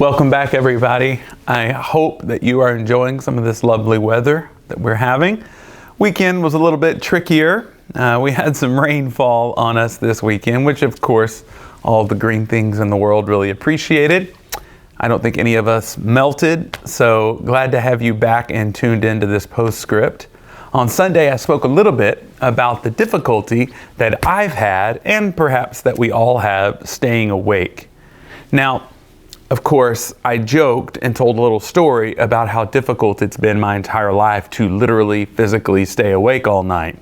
Welcome back, everybody. I hope that you are enjoying some of this lovely weather that we're having. Weekend was a little bit trickier. We had some rainfall on us this weekend, which of course all the green things in the world really appreciated. I don't think any of us melted, so glad to have you back and tuned into this postscript. On Sunday, I spoke a little bit about the difficulty that I've had, and perhaps that we all have, staying awake. Now, of course, I joked and told a little story about how difficult it's been my entire life to literally, physically stay awake all night.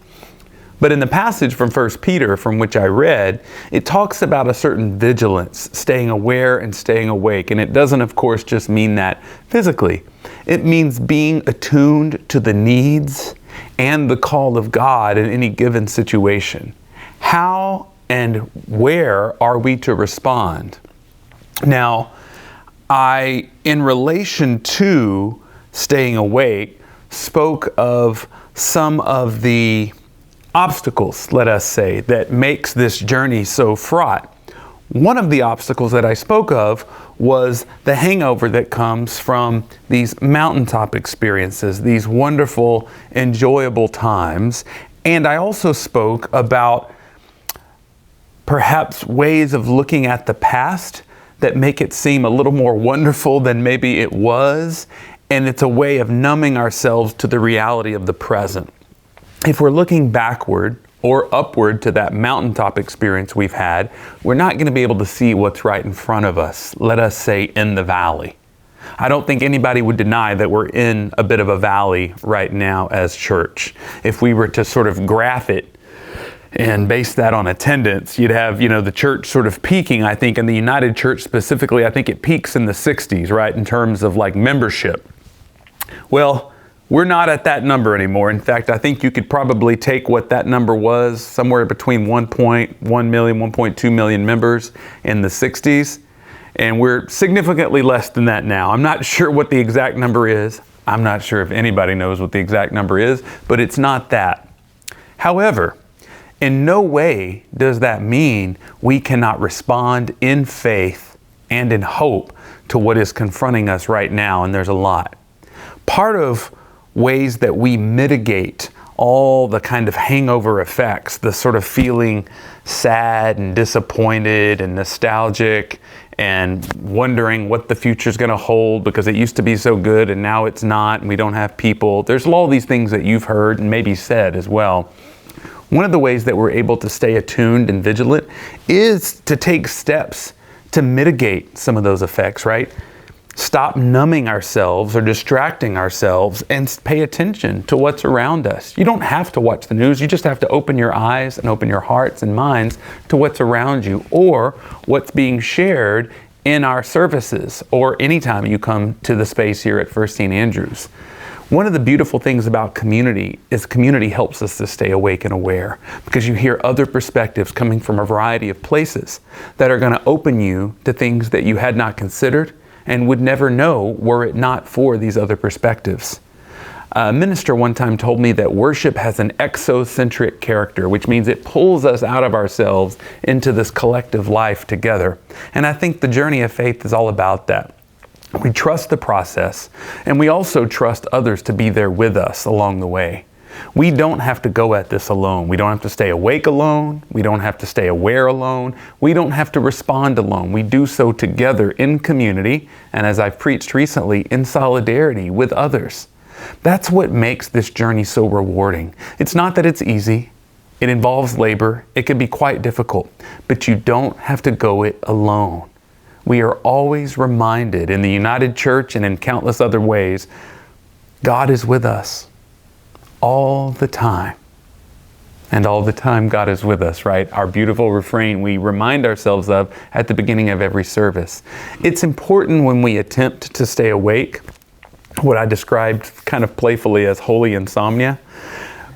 But in the passage from 1 Peter, from which I read, it talks about a certain vigilance, staying aware and staying awake. And it doesn't, of course, just mean that physically. It means being attuned to the needs and the call of God in any given situation. How and where are we to respond? Now, in relation to staying awake, spoke of some of the obstacles, let us say, that makes this journey so fraught. One of the obstacles that I spoke of was the hangover that comes from these mountaintop experiences, these wonderful, enjoyable times. And I also spoke about perhaps ways of looking at the past that make it seem a little more wonderful than maybe it was. And it's a way of numbing ourselves to the reality of the present. If we're looking backward or upward to that mountaintop experience we've had, we're not going to be able to see what's right in front of us, let us say in the valley. I don't think anybody would deny that we're in a bit of a valley right now as church. If we were to sort of graph it and base that on attendance, you'd have, the church sort of peaking, I think, in the United Church specifically, I think it peaks in the 60s, right, in terms of like membership. Well, we're not at that number anymore. In fact, I think you could probably take what that number was, somewhere between 1.1 million, 1.2 million members in the 60s, and we're significantly less than that now. I'm not sure what the exact number is. I'm not sure if anybody knows what the exact number is, but it's not that. However, in no way does that mean we cannot respond in faith and in hope to what is confronting us right now, and there's a lot. Part of ways that we mitigate all the kind of hangover effects, the sort of feeling sad and disappointed and nostalgic and wondering what the future's going to hold because it used to be so good and now it's not and we don't have people. There's all these things that you've heard and maybe said as well. One of the ways that we're able to stay attuned and vigilant is to take steps to mitigate some of those effects, right? Stop numbing ourselves or distracting ourselves and pay attention to what's around us. You don't have to watch the news. You just have to open your eyes and open your hearts and minds to what's around you or what's being shared in our services or anytime you come to the space here at First St. Andrews. One of the beautiful things about community is community helps us to stay awake and aware because you hear other perspectives coming from a variety of places that are going to open you to things that you had not considered and would never know were it not for these other perspectives. A minister one time told me that worship has an exocentric character, which means it pulls us out of ourselves into this collective life together. And I think the journey of faith is all about that. We trust the process, and we also trust others to be there with us along the way. We don't have to go at this alone. We don't have to stay awake alone. We don't have to stay aware alone. We don't have to respond alone. We do so together in community, and as I've preached recently, in solidarity with others. That's what makes this journey so rewarding. It's not that it's easy. It involves labor. It can be quite difficult, but you don't have to go it alone. We are always reminded in the United Church and in countless other ways, God is with us all the time. And all the time God is with us, right? Our beautiful refrain we remind ourselves of at the beginning of every service. It's important when we attempt to stay awake, what I described kind of playfully as holy insomnia.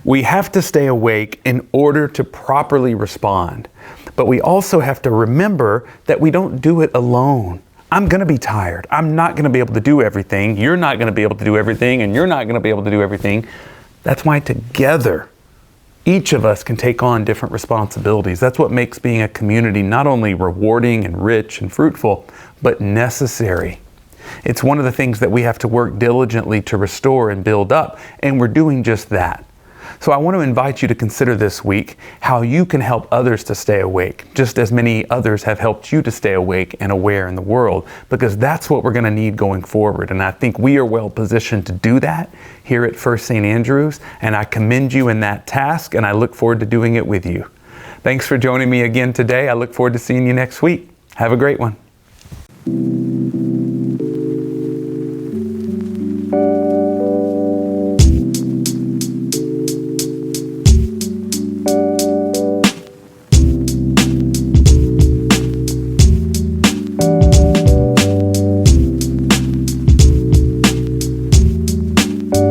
We have to stay awake in order to properly respond. But we also have to remember that we don't do it alone. I'm going to be tired. I'm not going to be able to do everything. You're not going to be able to do everything, and you're not going to be able to do everything. That's why together Each of us can take on different responsibilities. That's what makes being a community not only rewarding and rich and fruitful, but necessary. It's one of the things that we have to work diligently to restore and build up, and we're doing just that. So I want to invite you to consider this week how you can help others to stay awake, just as many others have helped you to stay awake and aware in the world, because that's what we're going to need going forward. And I think we are well positioned to do that here at First St. Andrews, and I commend you in that task, and I look forward to doing it with you. Thanks for joining me again today. I look forward to seeing you next week. Have a great one.